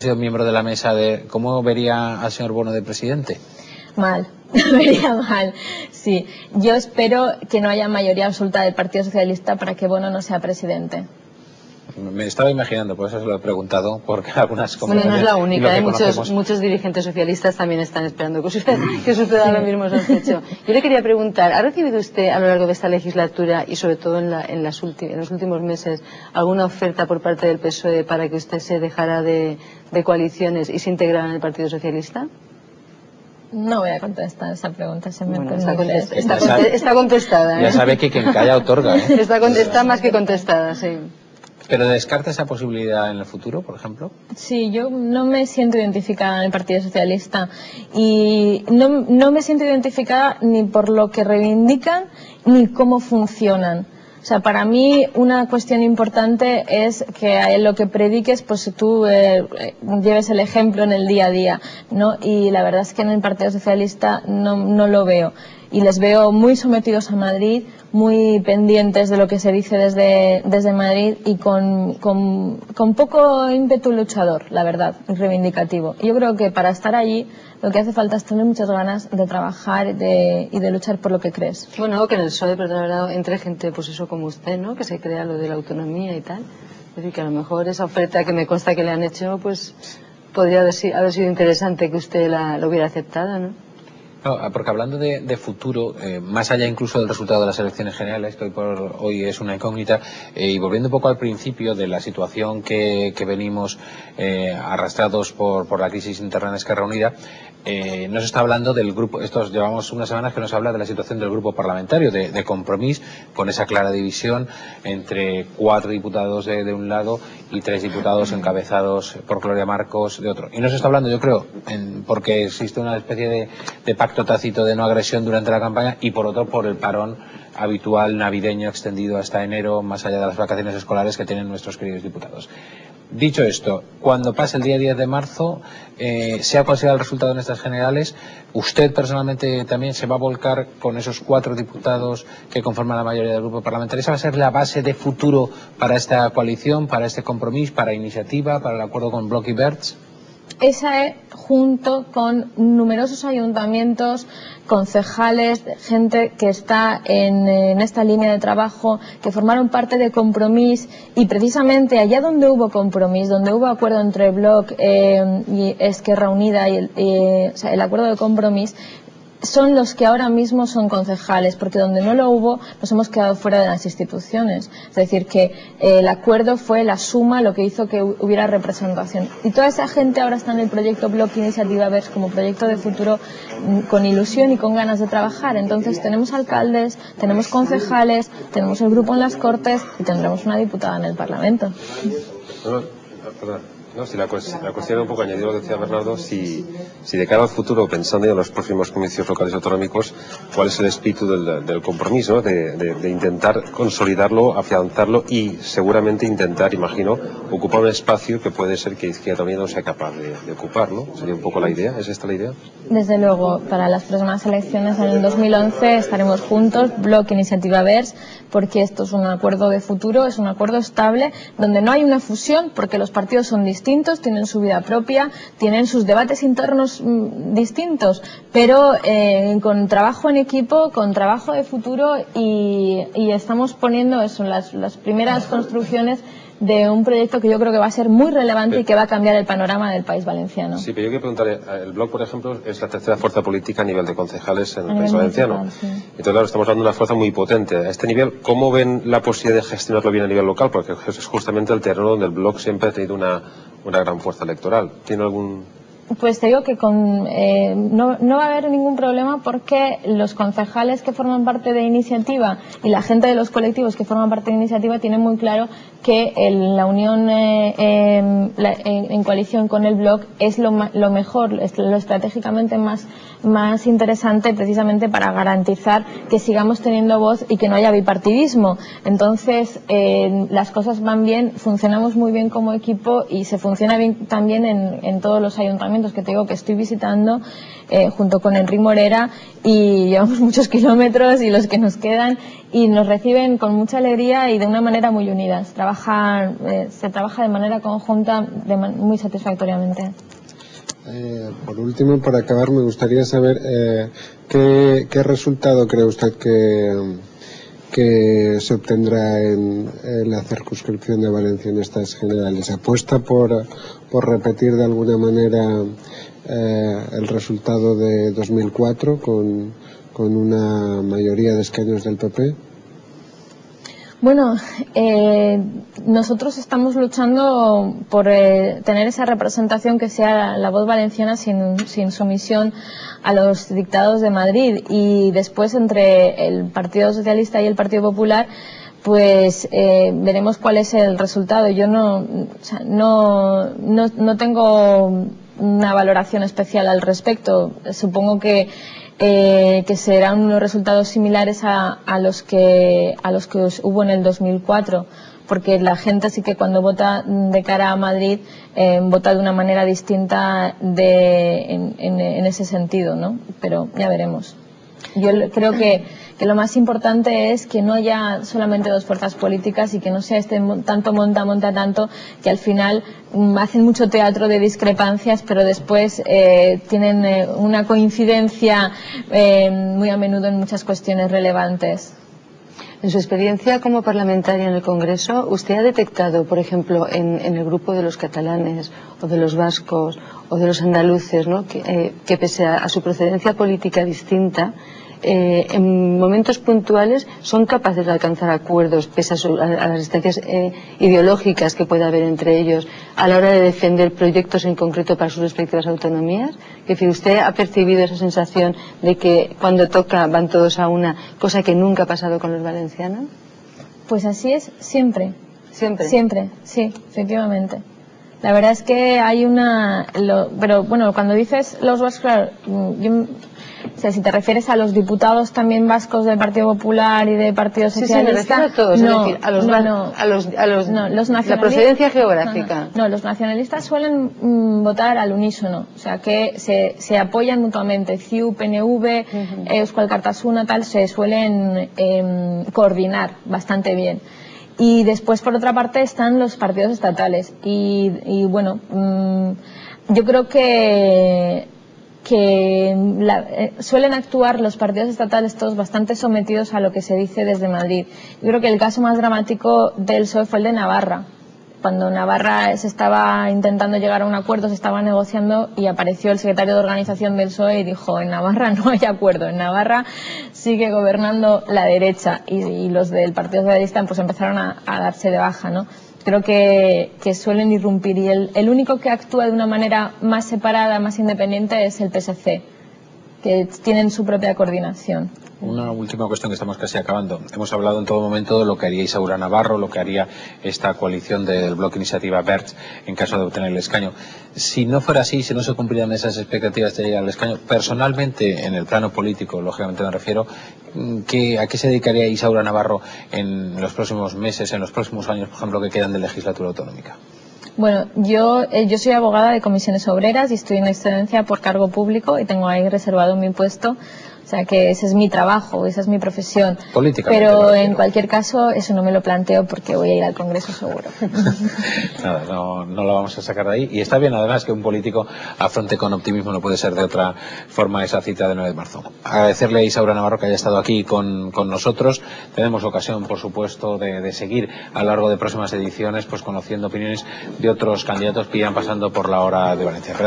sido miembro de la mesa, ¿cómo vería al señor Bono de presidente? Mal, vería mal, sí. Yo espero que no haya mayoría absoluta del Partido Socialista para que Bono no sea presidente. Me estaba imaginando, por eso se lo he preguntado, porque algunas Bueno, no es la única, muchos dirigentes socialistas también están esperando que suceda lo mismo, sospecho. Yo le quería preguntar, ¿ha recibido usted a lo largo de esta legislatura y sobre todo en los últimos meses alguna oferta por parte del PSOE para que usted se dejara de coaliciones y se integrara en el Partido Socialista? No voy a contestar esa pregunta, está contestada. Ya sabe que quien calla otorga, ¿eh? Está más que contestada, sí. ¿Pero descarta esa posibilidad en el futuro, por ejemplo? Sí, yo no me siento identificada en el Partido Socialista y no me siento identificada ni por lo que reivindican ni cómo funcionan. O sea, para mí una cuestión importante es que en lo que prediques, pues tú lleves el ejemplo en el día a día, ¿no? Y la verdad es que en el Partido Socialista no lo veo. Y les veo muy sometidos a Madrid, muy pendientes de lo que se dice desde Madrid y con poco ímpetu luchador, la verdad, y reivindicativo. Y yo creo que para estar allí lo que hace falta es tener muchas ganas de trabajar y de luchar por lo que crees. Bueno, que en el PSOE, pero la verdad, entre gente, pues eso como usted, ¿no? Que se crea lo de la autonomía y tal. Es decir, que a lo mejor esa oferta que me consta que le han hecho, pues podría haber sido interesante que usted lo hubiera aceptado, ¿no? No, porque hablando de futuro, más allá incluso del resultado de las elecciones generales, que hoy es una incógnita, y volviendo un poco al principio de la situación que venimos arrastrados por la crisis interna en Esquerra Unida, nos está hablando del grupo, llevamos unas semanas que nos habla de la situación del grupo parlamentario, de Compromís, con esa clara división entre 4 diputados de un lado y 3 diputados encabezados por Gloria Marcos de otro. Y nos está hablando, yo creo, porque existe una especie de pacto tácito de no agresión durante la campaña y por otro por el parón habitual navideño extendido hasta enero, más allá de las vacaciones escolares que tienen nuestros queridos diputados. Dicho esto, cuando pase el día 10 de marzo, sea cual sea el resultado en estas generales, ¿usted personalmente también se va a volcar con esos 4 diputados que conforman la mayoría del grupo parlamentario? ¿Esa va a ser la base de futuro para esta coalición, para este compromiso, para Iniciativa, para el acuerdo con Bloc y Verds? Esa es, junto con numerosos ayuntamientos, concejales, gente que está en esta línea de trabajo, que formaron parte de Compromís, y precisamente allá donde hubo Compromís, donde hubo acuerdo entre Bloc y Esquerra Unida y el acuerdo de Compromís, son los que ahora mismo son concejales, porque donde no lo hubo nos hemos quedado fuera de las instituciones. Es decir, que el acuerdo fue la suma lo que hizo que hubiera representación. Y toda esa gente ahora está en el proyecto Bloc Iniciativa Verds como proyecto de futuro, con ilusión y con ganas de trabajar. Entonces tenemos alcaldes, tenemos concejales, tenemos el grupo en las Cortes y tendremos una diputada en el Parlamento. No, si la cuestión un poco añadido lo que decía Bernardo, si de cara al futuro, pensando en los próximos comicios locales autonómicos, ¿cuál es el espíritu del compromiso, de intentar consolidarlo, afianzarlo y seguramente intentar, imagino, ocupar un espacio que puede ser que Izquierda Unida no sea capaz de ocupar, ¿no? ¿Sería un poco la idea? ¿Es esta la idea? Desde luego, para las próximas elecciones en el 2011 estaremos juntos, Bloc Iniciativa Verds, porque esto es un acuerdo de futuro, es un acuerdo estable, donde no hay una fusión, porque los partidos son distintos, tienen su vida propia, tienen sus debates internos distintos, pero con trabajo en equipo, con trabajo de futuro y estamos poniendo eso, las primeras construcciones de un proyecto que yo creo que va a ser muy relevante y que va a cambiar el panorama del país valenciano. Sí, pero yo quiero preguntarle, el Bloc, por ejemplo, es la tercera fuerza política a nivel de concejales en el país valenciano. Sí. Entonces, claro, estamos hablando de una fuerza muy potente. A este nivel, ¿cómo ven la posibilidad de gestionarlo bien a nivel local? Porque es justamente el terreno donde el Bloc siempre ha tenido una gran fuerza electoral. ¿Tiene algún...? Pues te digo que no va a haber ningún problema, porque los concejales que forman parte de Iniciativa y la gente de los colectivos que forman parte de Iniciativa tienen muy claro que la unión en coalición con el Bloc es lo mejor, es lo estratégicamente más interesante, precisamente para garantizar que sigamos teniendo voz y que no haya bipartidismo. Entonces las cosas van bien, funcionamos muy bien como equipo y se funciona bien también en todos los ayuntamientos. ayuntamientos que te digo que estoy visitando, junto con Enric Morera, y llevamos muchos kilómetros y los que nos quedan, y nos reciben con mucha alegría y de una manera muy unida. Se trabaja de manera conjunta muy satisfactoriamente. Por último, para acabar, me gustaría saber qué resultado cree usted que se obtendrá en la circunscripción de Valencia en estas generales. ¿Apuesta por repetir de alguna manera el resultado de 2004 con una mayoría de escaños del PP? Bueno, nosotros estamos luchando por tener esa representación que sea la voz valenciana sin sumisión a los dictados de Madrid, y después entre el Partido Socialista y el Partido Popular pues veremos cuál es el resultado. Yo no tengo una valoración especial al respecto. Supongo que serán unos resultados similares a los que hubo en el 2004, porque la gente sí que cuando vota de cara a Madrid vota de una manera distinta en ese sentido, ¿no? Pero ya veremos. Yo creo que lo más importante es que no haya solamente dos fuerzas políticas y que no sea tanto monta tanto, que al final hacen mucho teatro de discrepancias, pero después tienen una coincidencia muy a menudo en muchas cuestiones relevantes. En su experiencia como parlamentaria en el Congreso, ¿usted ha detectado, por ejemplo, en el grupo de los catalanes o de los vascos o de los andaluces, ¿no?, que pese a su procedencia política distinta, en momentos puntuales son capaces de alcanzar acuerdos pese a las distancias ideológicas que pueda haber entre ellos a la hora de defender proyectos en concreto para sus respectivas autonomías? Es decir, ¿usted ha percibido esa sensación de que cuando toca van todos a una, cosa que nunca ha pasado con los valencianos? Pues así es siempre. ¿Siempre? Siempre, sí, efectivamente. La verdad es que hay pero bueno, cuando dices los vascos, claro, o sea, si te refieres a los diputados también vascos del Partido Popular y del Partido Socialista... Sí, me refiero a todos, no, es decir, los la procedencia geográfica. No, los nacionalistas suelen votar al unísono, o sea, que se apoyan mutuamente. CiU, PNV, Euskal Kartasuna, tal, se suelen coordinar bastante bien. Y después, por otra parte, están los partidos estatales. Y bueno, yo creo que suelen actuar los partidos estatales todos bastante sometidos a lo que se dice desde Madrid. Yo creo que el caso más dramático del PSOE fue el de Navarra. Cuando Navarra se estaba intentando llegar a un acuerdo, se estaba negociando, y apareció el secretario de organización del PSOE y dijo: en Navarra no hay acuerdo, en Navarra sigue gobernando la derecha, y los del Partido Socialista pues empezaron a darse de baja, ¿no? Creo que suelen irrumpir, y el único que actúa de una manera más separada, más independiente, es el PSC, que tienen su propia coordinación. Una última cuestión, que estamos casi acabando. Hemos hablado en todo momento de lo que haría Isaura Navarro, lo que haría esta coalición del Bloque Iniciativa Verds en caso de obtener el escaño. Si no fuera así, si no se cumplieran esas expectativas de llegar al escaño, personalmente, en el plano político, lógicamente me refiero, ¿a qué se dedicaría Isaura Navarro en los próximos meses, en los próximos años, por ejemplo, que quedan de legislatura autonómica? Bueno, yo soy abogada de comisiones obreras y estoy en excedencia por cargo público y tengo ahí reservado mi puesto. O sea que ese es mi trabajo, esa es mi profesión. Políticamente, pero en cualquier caso eso no me lo planteo, porque voy a ir al Congreso seguro. Nada, no lo vamos a sacar de ahí. Y está bien además que un político afronte con optimismo, no puede ser de otra forma, esa cita del 9 de marzo. Agradecerle a Isaura Navarro que haya estado aquí con nosotros. Tenemos ocasión, por supuesto, de seguir a lo largo de próximas ediciones, pues conociendo opiniones de otros candidatos que irán pasando por la hora de Valencia.